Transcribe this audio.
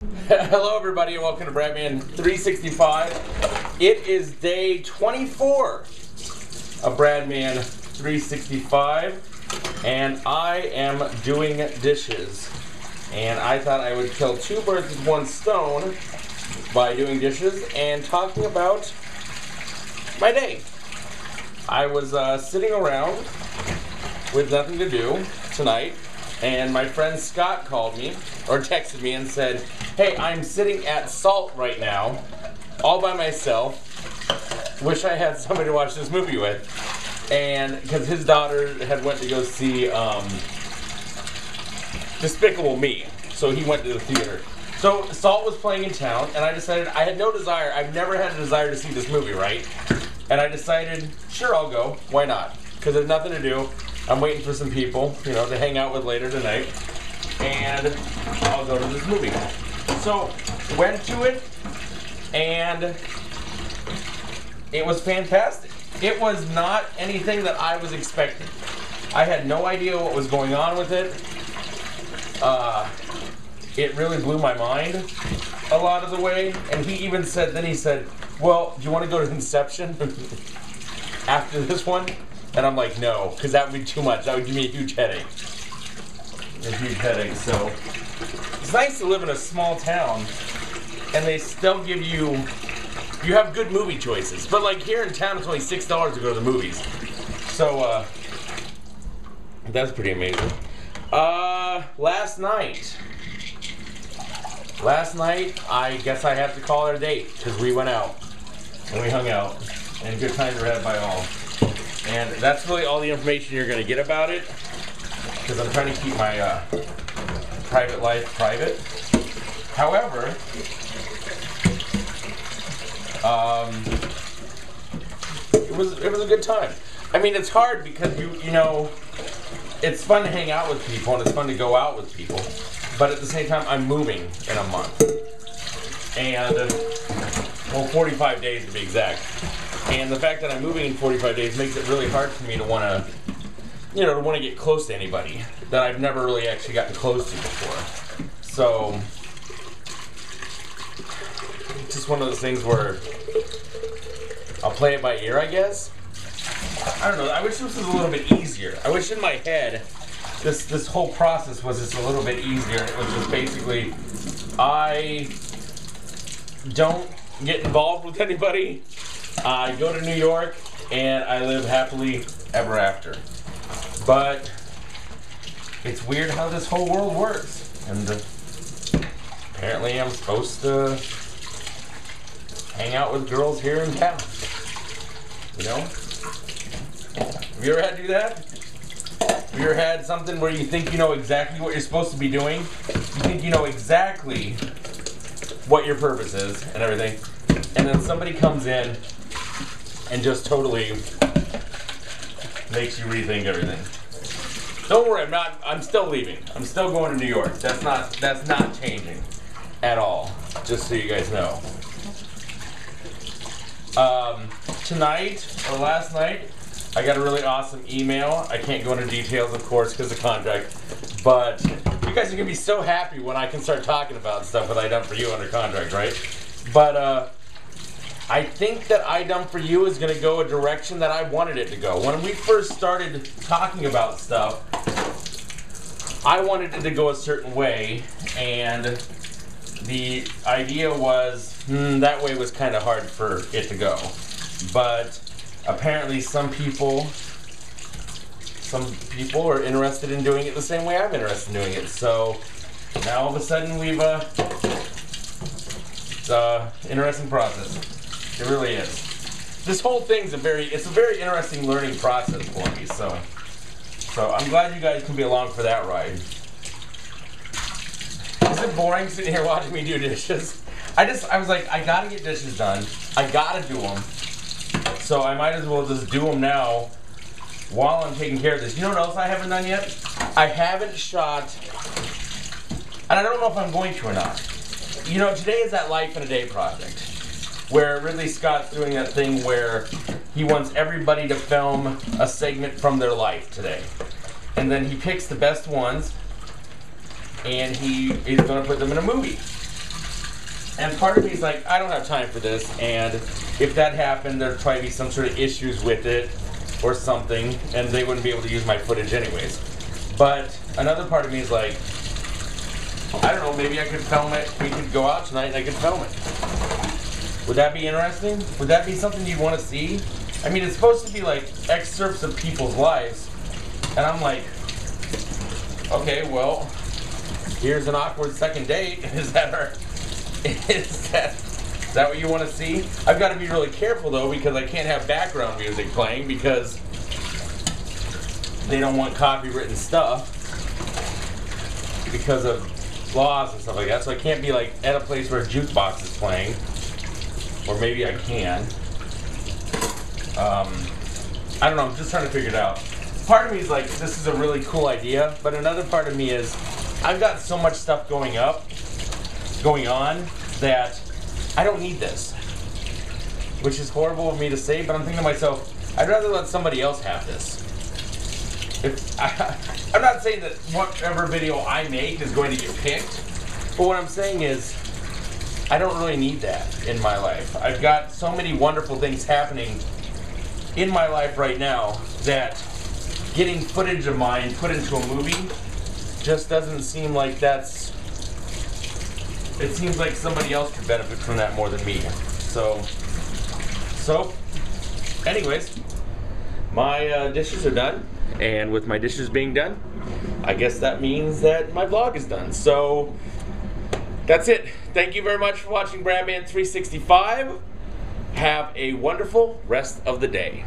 Hello everybody and welcome to Bradman365. It is day 24 of Bradman365 and I am doing dishes. And I thought I would kill two birds with one stone by doing dishes and talking about my day. I was sitting around with nothing to do tonight, and my friend Scott called me or texted me and said, "Hey, I'm sitting at Salt right now, all by myself. Wish I had somebody to watch this movie with." And because his daughter had went to go see Despicable Me, so he went to the theater. So Salt was playing in town, and I decided I had no desire. I've never had a desire to see this movie, right? And I decided, sure, I'll go. Why not? Because there's nothing to do. I'm waiting for some people, to hang out with later tonight, and I'll go to this movie. So, went to it, and it was fantastic. It was not anything that I was expecting. I had no idea what was going on with it. It really blew my mind a lot of the way, and he even said, well, do you want to go to Inception after this one? And I'm like, no, because that would be too much. That would give me a huge headache. So it's nice to live in a small town, and they still give you have good movie choices. But like here in town, it's only $6 to go to the movies. So that's pretty amazing. Last night, I guess I have to call it a date because we went out and we hung out, and good times were had by all. And that's really all the information you're going to get about it, because I'm trying to keep my private life private. However, it was a good time. I mean, it's hard because it's fun to hang out with people and it's fun to go out with people, but at the same time, I'm moving in a month, and 45 days to be exact. And the fact that I'm moving in 45 days makes it really hard for me to want to get close to anybody that I've never really actually gotten close to before. So, it's just one of those things where I'll play it by ear, I guess. I don't know, I wish this was a little bit easier. I wish in my head this whole process was just a little bit easier. It was just basically, I don't get involved with anybody. I go to New York, and I live happily ever after. But it's weird how this whole world works. And apparently I'm supposed to hang out with girls here in town. Have you ever had to do that? Have you ever had something where you think you know exactly what you're supposed to be doing? You think you know exactly what your purpose is and everything. And then somebody comes in and just totally makes you rethink everything. Don't worry, I'm still leaving. I'm still going to New York. That's not changing at all. Just so you guys know. Tonight, or last night, I got a really awesome email. I can't go into details, of course, because of contract. But you guys are going to be so happy when I can start talking about stuff that I done for you under contract, right? But, I think that I Done For You is going to go a direction that I wanted it to go. When we first started talking about stuff, I wanted it to go a certain way, and the idea was, that way was kind of hard for it to go. But apparently some people are interested in doing it the same way I'm interested in doing it. So now all of a sudden it's an interesting process. It really is. This whole thing's a very interesting learning process for me. So I'm glad you guys can be along for that ride. Is it boring sitting here watching me do dishes? I was like, I gotta get dishes done. I gotta do them. So I might as well just do them now while I'm taking care of this. You know what else I haven't done yet? I haven't shot, and I don't know if I'm going to or not. Today is that Life in a Day project, where Ridley Scott's doing that thing where he wants everybody to film a segment from their life today. And then he picks the best ones, and he is going to put them in a movie. And part of me is like, I don't have time for this, and if that happened, there'd probably be some sort of issues with it or something, and they wouldn't be able to use my footage anyways. But another part of me is like, I don't know, maybe I could film it. We could go out tonight and I could film it. Would that be interesting? Would that be something you'd want to see? I mean, it's supposed to be like excerpts of people's lives, and I'm like, okay, well, here's an awkward second date. Is that what you want to see? I've got to be really careful though, because I can't have background music playing because they don't want copywritten stuff because of laws and stuff like that. So I can't be like at a place where a jukebox is playing, or maybe I can. I don't know. I'm just trying to figure it out. Part of me is like, this is a really cool idea, but another part of me is, I've got so much stuff going on that I don't need this. Which is horrible of me to say, but I'm thinking to myself, I'd rather let somebody else have this. I'm not saying that whatever video I make is going to get picked, but what I'm saying is, I don't really need that in my life. I've got so many wonderful things happening in my life right now that getting footage of mine put into a movie just doesn't seem like that's... It seems like somebody else could benefit from that more than me. So anyways, my dishes are done. And with my dishes being done, I guess that means that my vlog is done. So that's it. Thank you very much for watching Bradman365. Have a wonderful rest of the day.